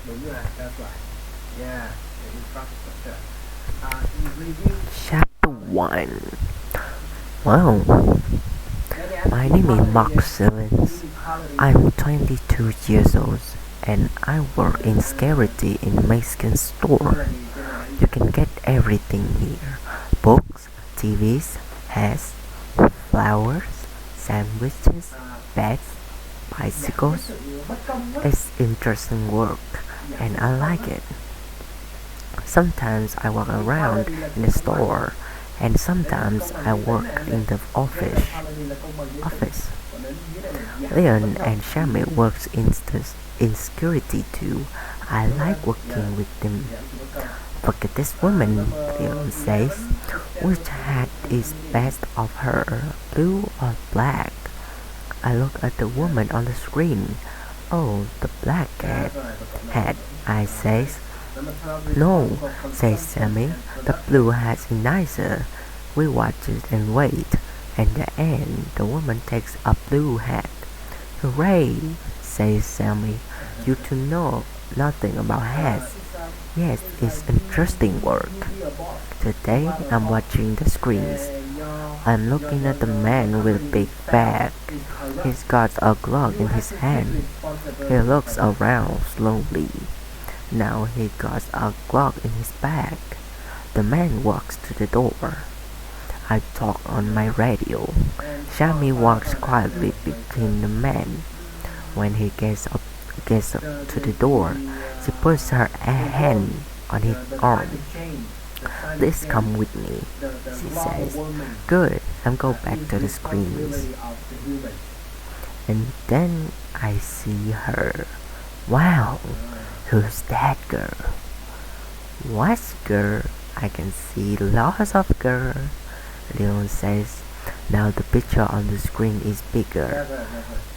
Đúng rồi, that's right. Yeah, the infrastructure. In review, Chapter 1. Well, my name is Mark Stevens. I'm 22 years old and I work in security in Mexican store. You can get everything here. Books, TVs, hats, flowers, sandwiches, beds, bicycles. It's interesting work and I like it. Sometimes I walk around in the store and sometimes I work in the office. Leon and Shami works in security too. I like working with them. Look at this woman, Leon says. Which hat is best of her, blue or black? I look at the woman on the screen. Oh, the black hat, I says. No, says Sammy. The blue hat is nicer. We watch it and wait. At the end, the woman takes a blue hat. Hooray, says Sammy. You two know nothing about hats. Yes, it's interesting work. Today I'm watching the screens. I'm looking at the man with a big bag. He's got a glove in his hand. He looks around slowly. Now he got a glove in his bag. The man walks to the door. I talk on my radio. Shami walks quietly between the men. When he gets up to the door, she puts her hand on his arm. Please come with me, she says. Good, I'm going back to the screens. And then I see her. Wow, who's that girl? What girl? I can see lots of girls. Leon says. Now the picture on the screen is bigger.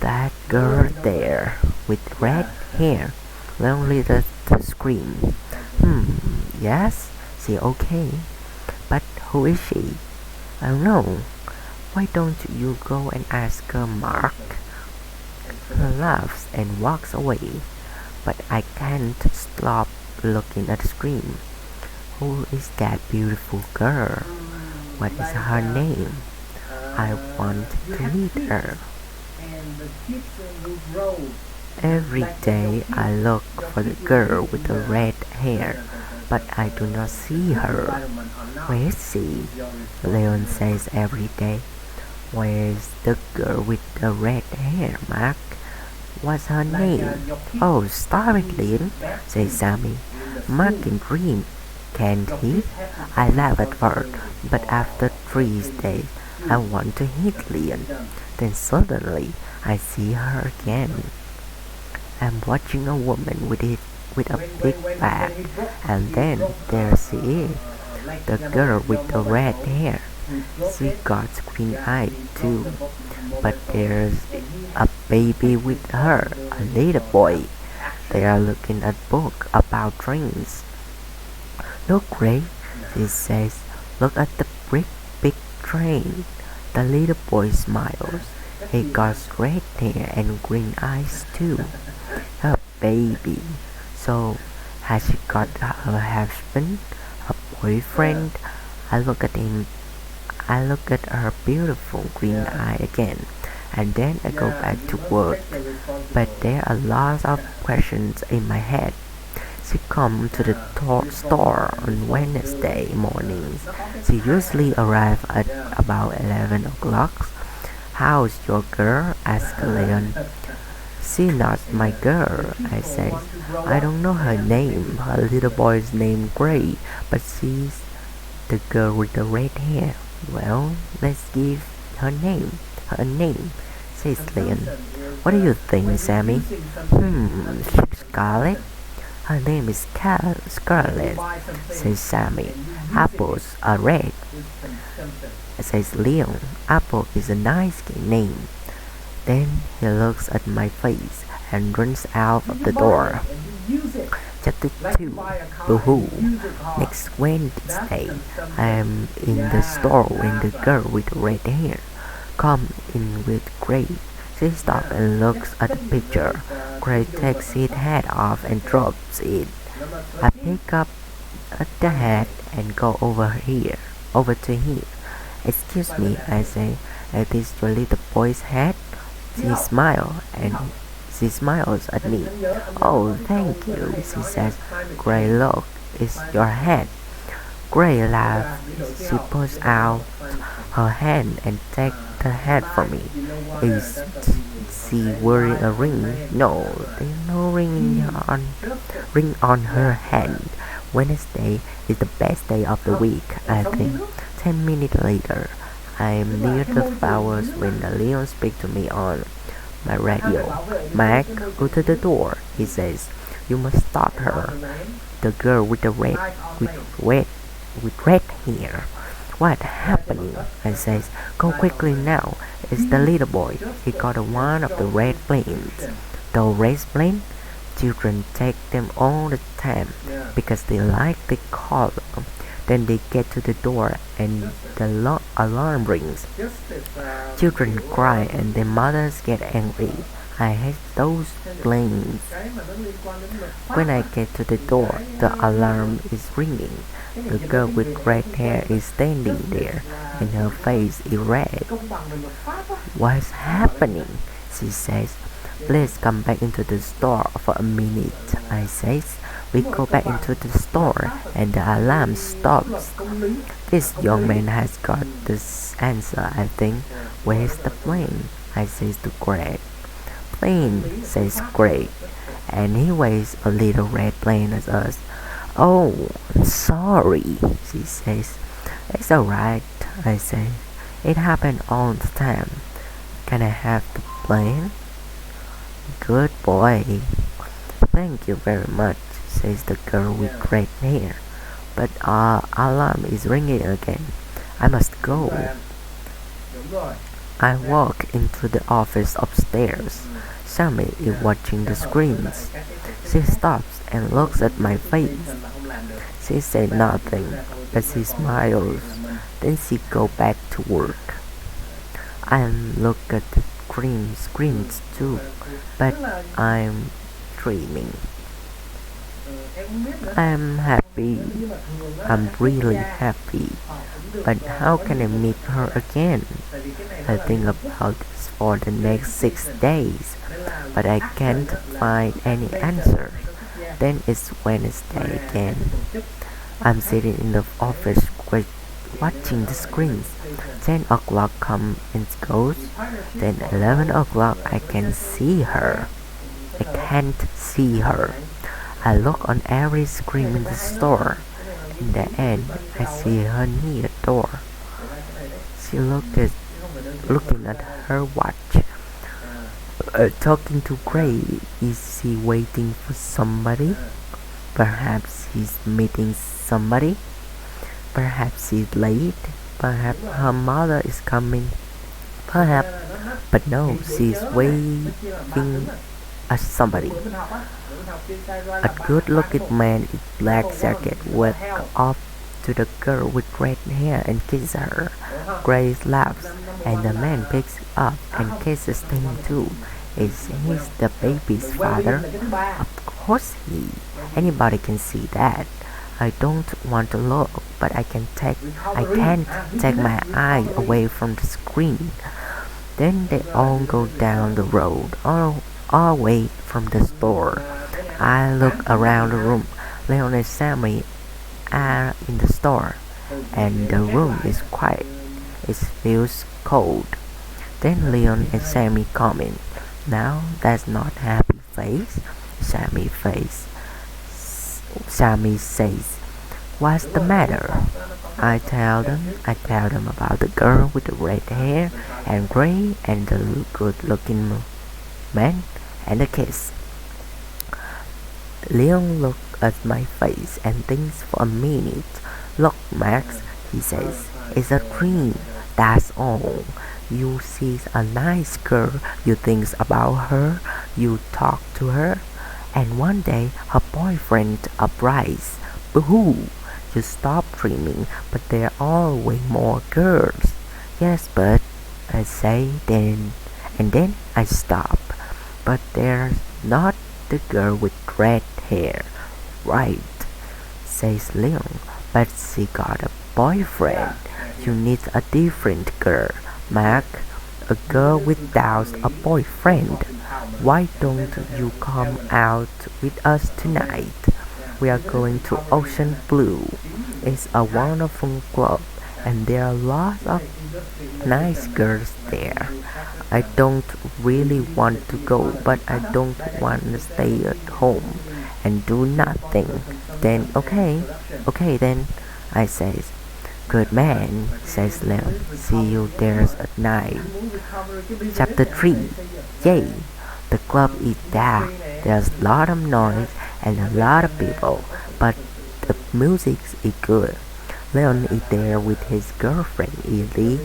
That girl there, with red hair. Leon lit up the screen. Yes, she okay. But who is she? I don't know. Why don't you go and ask her, Mark? He laughs and walks away. But I can't stop looking at the screen. Who is that beautiful girl? What is her name? I want to meet her. Every day I look for the girl with the red hair, but I do not see her. Where is she? Leon says every day. Where is the girl with the red hair, Mark? What's her name? Oh, stop it, Leon, says Sammy. Mark can dream, can't he? I laugh at first, but after 3 days, I want to hit Leon. Then suddenly, I see her again. I'm watching a woman with a big bag, and then there she is, the girl with the red hair. She got green eyes too, but there's a baby with her, a little boy. They are looking at a book about trains. Look, Ray, she says. Look at the big train. The little boy smiles. He got red hair and green eyes too. Her baby. So, has she got her husband, her boyfriend? I look at him. I look at her beautiful green eye again, and then I go back to work. But there are lots of questions in my head. She comes to the store on Wednesday mornings. She usually arrives at about 11 o'clock. How's your girl? asks Leon. She's not my girl, I say. I don't know her name. Her little boy's named Gray, but she's the girl with the red hair. Well, let's give her name. Her name, says Leon. What do you think, Sammy? Scarlet? Her name is Scarlet, says Sammy. Apples are red, says Leon. Apple is a nice name. Then he looks at my face and runs out of the door. Chapter 2. Boo-hoo. Next Wednesday, I am in the store when the girl with red hair comes in with Gray. She stops and looks at the picture. Gray takes his hat off and drops it. I pick up the hat and go over to him. Excuse me, I say, is this your little boy's hat? She smiles and she smiles at me. Oh, thank you, she says. Gray, look, it's your hat. Gray laughs. She puts out her hand and takes the hat from me. Is she wearing a ring? No, there's no ring on her hand. Wednesday is the best day of the week, I think. 10 minutes later, I am near the flowers when Leon speaks to me on my radio. Mac, go to the door, he says. You must stop her. The girl with the red hair. What happening? I says. Go quickly now. It's the little boy. He got one of the red planes. The red plane? Children take them all the time because they like the color. Then they get to the door and the alarm rings. Children cry and their mothers get angry. I hate those planes. When I get to the door, the alarm is ringing. The girl with red hair is standing there, and her face is red. What's happening? She says. Please come back into the store for a minute, I says. We go back into the store, and the alarm stops. This young man has got this answer, I think. Where's the plane? I says to Greg. Plane, says Greg, and he waves a little red plane at us. Oh, sorry, she says. It's alright, I say. It happens all the time. Can I have the plane? Good boy. Thank you very much, says the girl with red hair. But our alarm is ringing again. I must go. I walk into the office upstairs. Sammy is watching the screens. She stops and looks at my face. She said nothing, but she smiles. Then she goes back to work. I look at the screens too, but I'm dreaming. I'm happy. I'm really happy. But how can I meet her again? I think about this for the next 6 days, but I can't find any answer. Then it's Wednesday again. I'm sitting in the office watching the screens. 10 o'clock comes and goes. Then 11 o'clock I can see her. I can't see her. I look on every screen in the store. In the end, I see her near the door. She looking at her watch. Talking to Gray. Is she waiting for somebody? Perhaps she's meeting somebody. Perhaps she's late. Perhaps her mother is coming. Perhaps, but no, she's waving at somebody. A good-looking man in black jacket walks up to the girl with red hair and kisses her. Grace laughs, and the man picks up and kisses him too. Is he the baby's father? Of course he. Anybody can see that. I don't want to look, but I can't take my eye away from the screen. Then they all go down the road, all away from the store. I look around the room. Leon and Sammy are in the store, and the room is quiet. It feels cold. Then Leon and Sammy come in. Now that's not happy face. Sammy says, "What's the matter?" I tell them about the girl with the red hair and gray and the good-looking man and the kiss. Leon looks at my face and thinks for a minute. Look, Max, he says, it's a dream, that's all. You see a nice girl, you think about her, you talk to her, and one day her boyfriend uprising. Boo-hoo! You stop dreaming, but there are way more girls. Yes, but I say then, and then I stop. But there's not the girl with red hair, right? Says Leon, but she got a boyfriend. You need a different girl, Mark. A girl without a boyfriend. Why don't you come out with us tonight? We are going to Ocean Blue. It's a wonderful club, and there are lots of nice girls there. I don't really want to go, but I don't want to stay at home and do nothing. Then okay then, I says. Good man, says Leon. See you there at night. Chapter 3. Yay! The club is dark. There's a lot of noise and a lot of people, but the music is good. Leon is there with his girlfriend Ellie.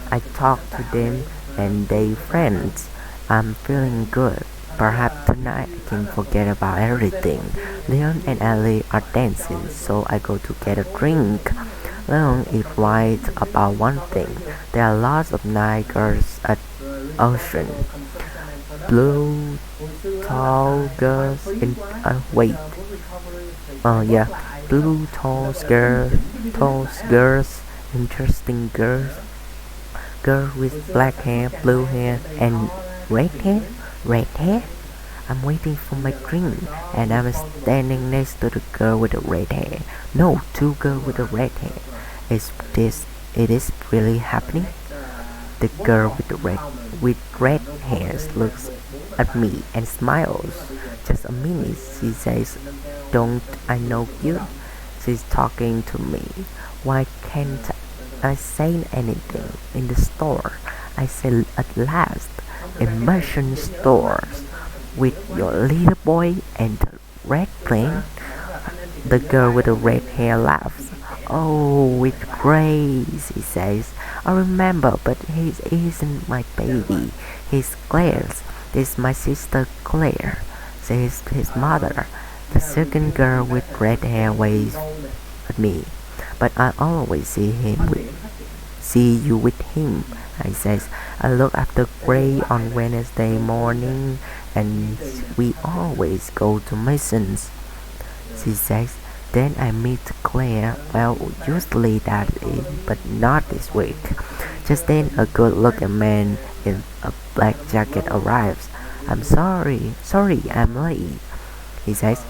I talk to them and they friends. I'm feeling good. Perhaps tonight I can forget about everything. Leon and Ellie are dancing, so I go to get a drink. Leon is right about one thing. There are lots of nice girls at Ocean. Blue, tall girls in wait. Oh yeah, blue tall girls, interesting girls, girl with black hair, blue hair, and red hair. Red hair. I'm waiting for my drink, and I'm standing next to the girl with the red hair. No, two girls with the red hair. It is really happening? The girl with red hairs looks at me and smiles. Just a minute, she says. Don't I know you? She's talking to me. Why can't I say anything? In the store, I say at last. Immersion stores. With your little boy and the red plane. The girl with the red hair laughs. Oh, it's Grace, he says. I remember, but he isn't my baby. He's Claire's. This is my sister Claire, says his mother. The second girl with red hair waves at me. But I always see you with him, I says. I look after Gray on Wednesday morning, and we always go to Mason's. She says. Then I meet Claire. Well, usually that is, but not this week. Just then a good-looking man in a black jacket arrives. I'm sorry, I'm late, he says,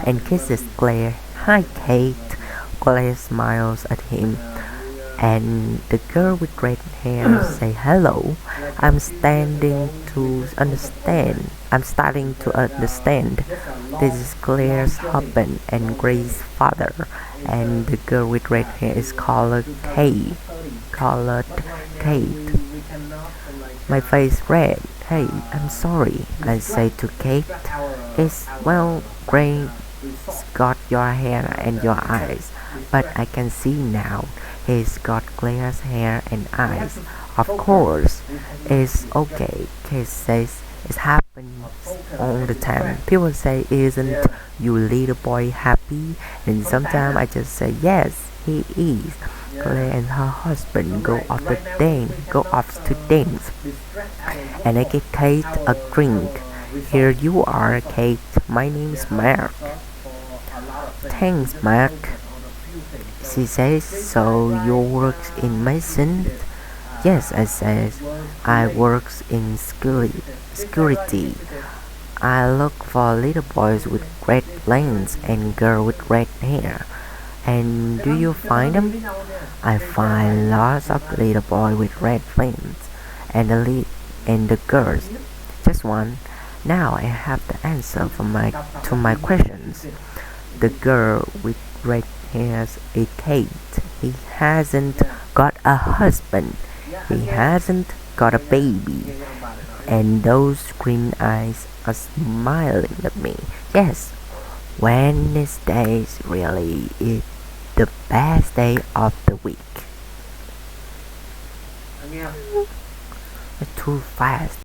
and kisses Claire. Hi, Kate. Claire smiles at him, and the girl with red hair say hello. I'm starting to understand. This is Claire's husband and Grace's father, and the girl with red hair is called Kate. My face red. Hey, I'm sorry, I say to Kate. It's well, Grace got your hair and your eyes, but I can see now. He's got Claire's hair and eyes. Of course, it's okay. Kate says it happens all the time. People say, isn't your little boy happy? And sometimes I just say, yes, he is. Claire and her husband go off to dance, and I give Kate a drink. Here you are, Kate. My name's Mark. Thanks, Mark. She says, so you work in Mason? Yes, I says, I work in security. I look for little boys with red planes and girls with red hair. And do you find them? I find lots of little boys with red planes and the girls. Just one. Now I have the answer to my questions. The girl with red hair is Kate. He hasn't got a husband. He hasn't got a baby. And those green eyes are smiling at me. Yes, Wednesday really is the best day of the week. Too fast.